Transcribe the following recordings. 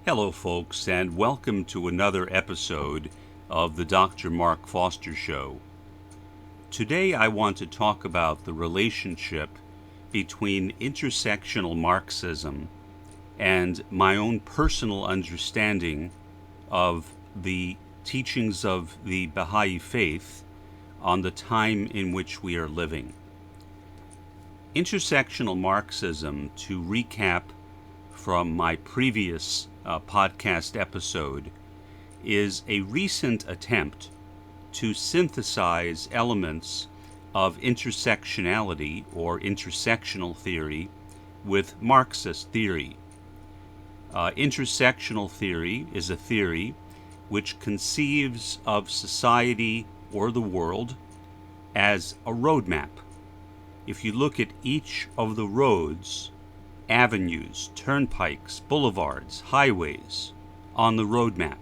Hello, folks, and welcome to another episode of the Dr. Mark Foster Show. Today I want to talk about the relationship between intersectional Marxism and my own personal understanding of the teachings of the Bahá'í Faith on the time in which we are living. Intersectional Marxism, to recap from my previous podcast episode, is a recent attempt to synthesize elements of intersectionality or intersectional theory with Marxist theory. Intersectional theory is a theory which conceives of society or the world as a roadmap. If you look at each of the roads, avenues, turnpikes, boulevards, highways on the roadmap,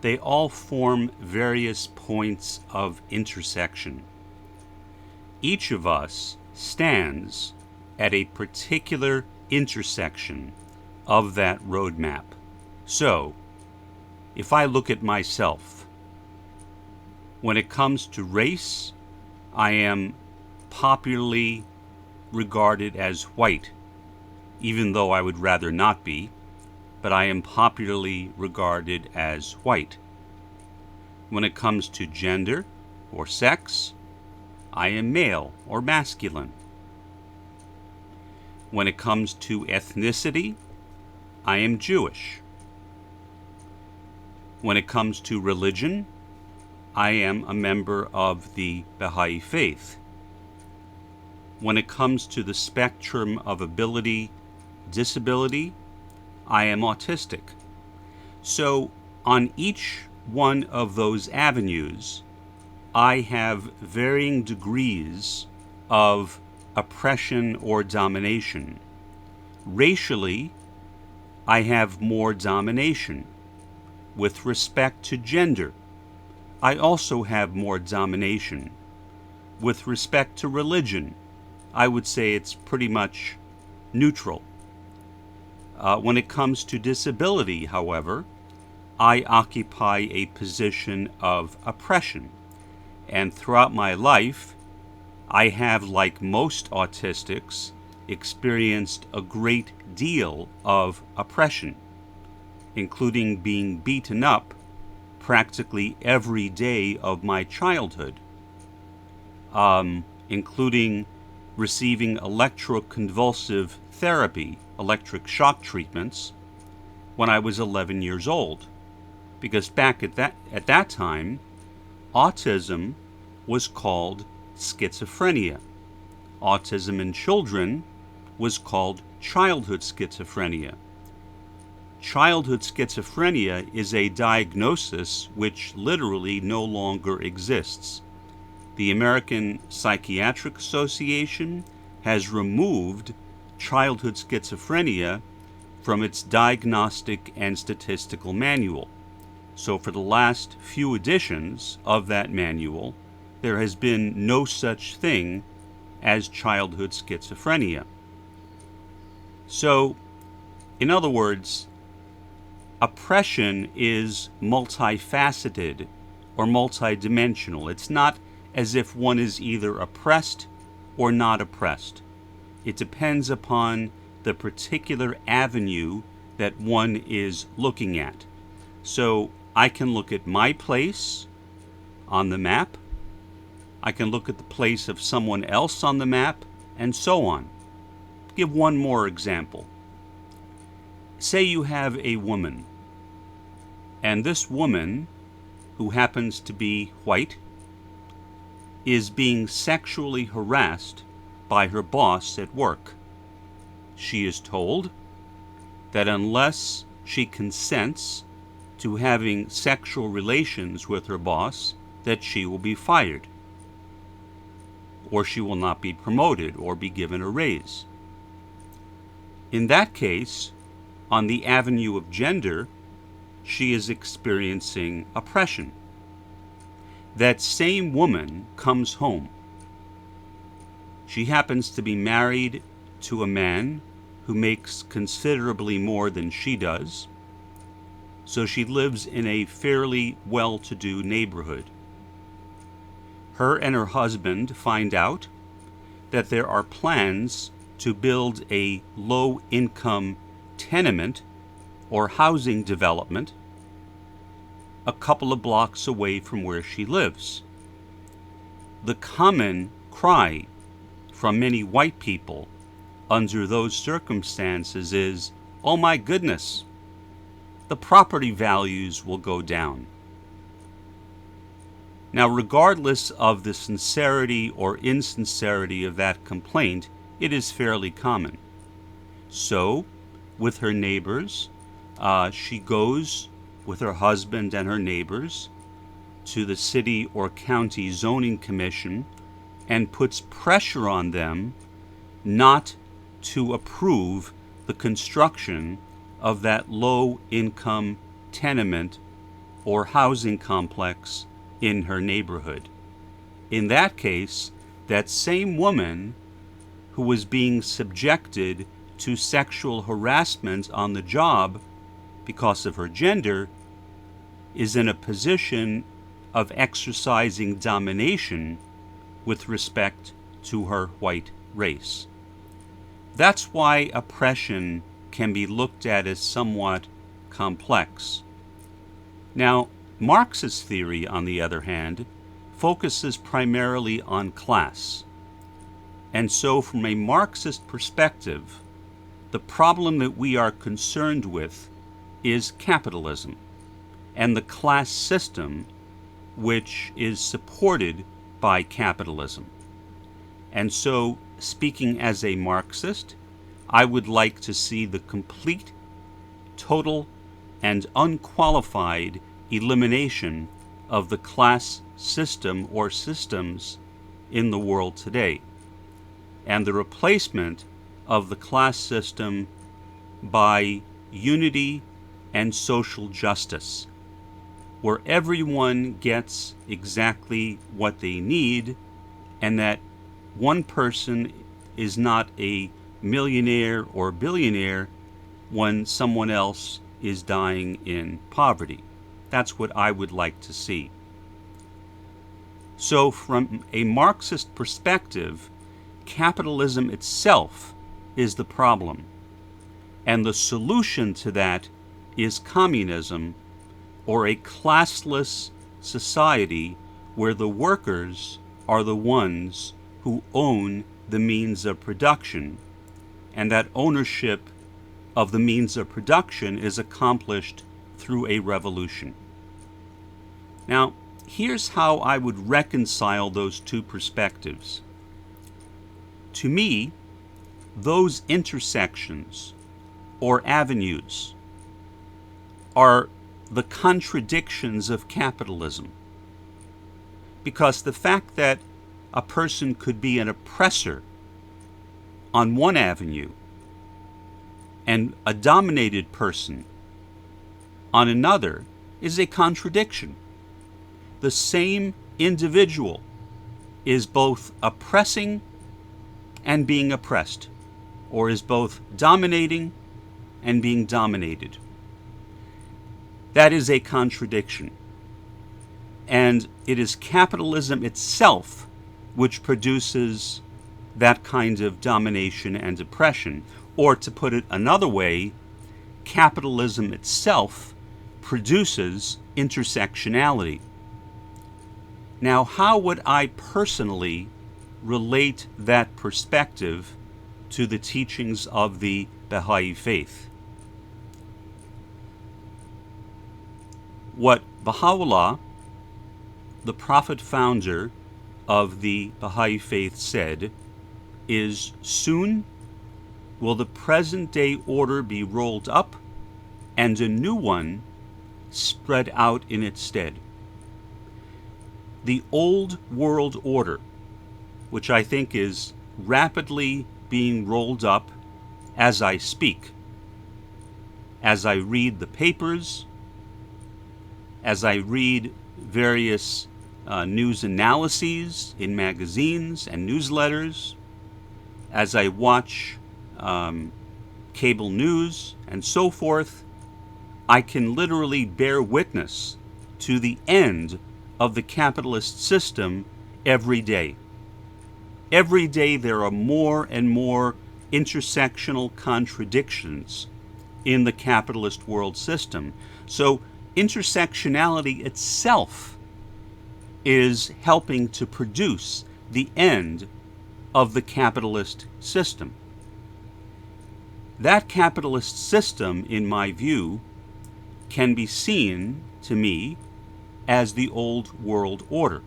they all form various points of intersection. Each of us stands at a particular intersection of that roadmap. So, if I look at myself, when it comes to race, I am popularly regarded as white, even though I would rather not be, but I am popularly regarded as white. When it comes to gender or sex, I am male or masculine. When it comes to ethnicity, I am Jewish. When it comes to religion, I am a member of the Bahá'í Faith. When it comes to the spectrum of ability, disability, I am autistic. So on each one of those avenues, I have varying degrees of oppression or domination. Racially, I have more domination. With respect to gender, I also have more domination. With respect to religion, I would say it's pretty much neutral. When it comes to disability, however, I occupy a position of oppression. And throughout my life, I have, like most autistics, experienced a great deal of oppression, including being beaten up practically every day of my childhood, including receiving electroconvulsive therapy, electric shock treatments, when I was 11 years old. Because back at that time, autism was called schizophrenia. Autism in children was called childhood schizophrenia. Childhood schizophrenia is a diagnosis which literally no longer exists. The American Psychiatric Association has removed childhood schizophrenia from its diagnostic and statistical manual. So for the last few editions of that manual, there has been no such thing as childhood schizophrenia. So, in other words, oppression is multifaceted or multidimensional. It's not as if one is either oppressed or not oppressed. It depends upon the particular avenue that one is looking at. So I can look at my place on the map, I can look at the place of someone else on the map, and so on. Give one more example. Say you have a woman, and this woman, who happens to be white, is being sexually harassed by her boss at work. She is told that unless she consents to having sexual relations with her boss, that she will be fired, or she will not be promoted or be given a raise. In that case, on the avenue of gender, she is experiencing oppression. That same woman comes home. She happens to be married to a man who makes considerably more than she does. so she lives in a fairly well-to-do neighborhood. Her and her husband find out that there are plans to build a low-income tenement or housing development a couple of blocks away from where she lives. The common cry from many white people under those circumstances is, "Oh my goodness, the property values will go down." Now, regardless of the sincerity or insincerity of that complaint, it is fairly common. So, with her neighbors, she goes with her husband and her neighbors to the city or county zoning commission and puts pressure on them not to approve the construction of that low-income tenement or housing complex in her neighborhood. In that case, that same woman who was being subjected to sexual harassment on the job because of her gender is in a position of exercising domination with respect to her white race. That's why oppression can be looked at as somewhat complex. Now, Marxist theory, on the other hand, focuses primarily on class. And so from a Marxist perspective, the problem that we are concerned with is capitalism and the class system which is supported by capitalism. And so, speaking as a Marxist, I would like to see the complete, total, and unqualified elimination of the class system or systems in the world today, and the replacement of the class system by unity and social justice, where everyone gets exactly what they need, and that one person is not a millionaire or billionaire when someone else is dying in poverty. That's what I would like to see. So from a Marxist perspective, capitalism itself is the problem, and the solution to that is communism, or a classless society where the workers are the ones who own the means of production, and that ownership of the means of production is accomplished through a revolution. Now, here's how I would reconcile those two perspectives. To me, those intersections or avenues are the contradictions of capitalism. Because the fact that a person could be an oppressor on one avenue and a dominated person on another is a contradiction. The same individual is both oppressing and being oppressed, or is both dominating and being dominated. That is a contradiction. And it is capitalism itself which produces that kind of domination and oppression. Or to put it another way, capitalism itself produces intersectionality. Now, how would I personally relate that perspective to the teachings of the Bahá'í Faith? What Baha'u'llah, the prophet founder of the Bahá'í Faith, said is, "Soon will the present day order be rolled up and a new one spread out in its stead." The old world order, which I think is rapidly being rolled up as I speak, as I read the papers, as I read various news analyses in magazines and newsletters, as I watch cable news and so forth, I can literally bear witness to the end of the capitalist system every day. Every day there are more and more intersectional contradictions in the capitalist world system. So intersectionality itself is helping to produce the end of the capitalist system. That capitalist system, in my view, can be seen to me as the old world order.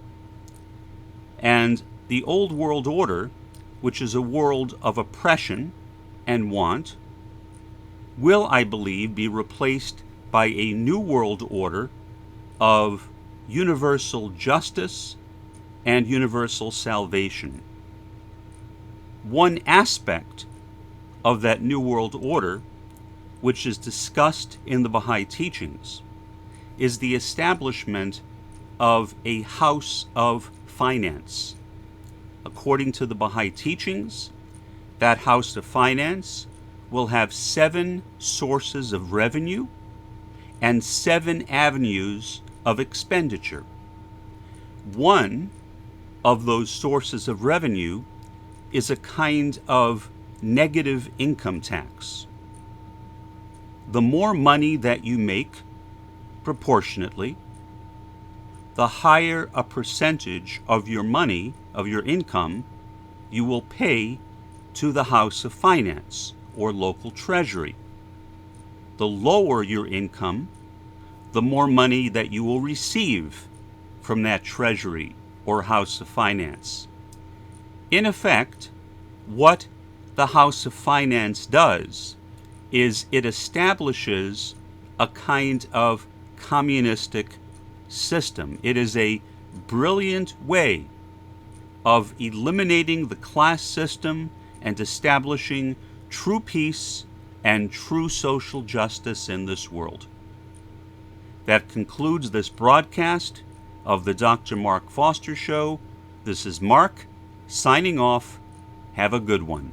And the old world order, which is a world of oppression and want, will, I believe, be replaced by a new world order of universal justice and universal salvation. One aspect of that new world order, which is discussed in the Bahá'í teachings, is the establishment of a house of finance. According to the Bahá'í teachings, that house of finance will have 7 sources of revenue and 7 avenues of expenditure. One of those sources of revenue is a kind of negative income tax. The more money that you make proportionately, the higher a percentage of your money, of your income, you will pay to the House of Finance or local treasury. The lower your income, the more money that you will receive from that treasury or House of Finance. In effect, what the House of Finance does is it establishes a kind of communistic system. It is a brilliant way of eliminating the class system and establishing true peace and true social justice in this world. That concludes this broadcast of the Dr. Mark Foster Show. This is Mark, signing off. Have a good one.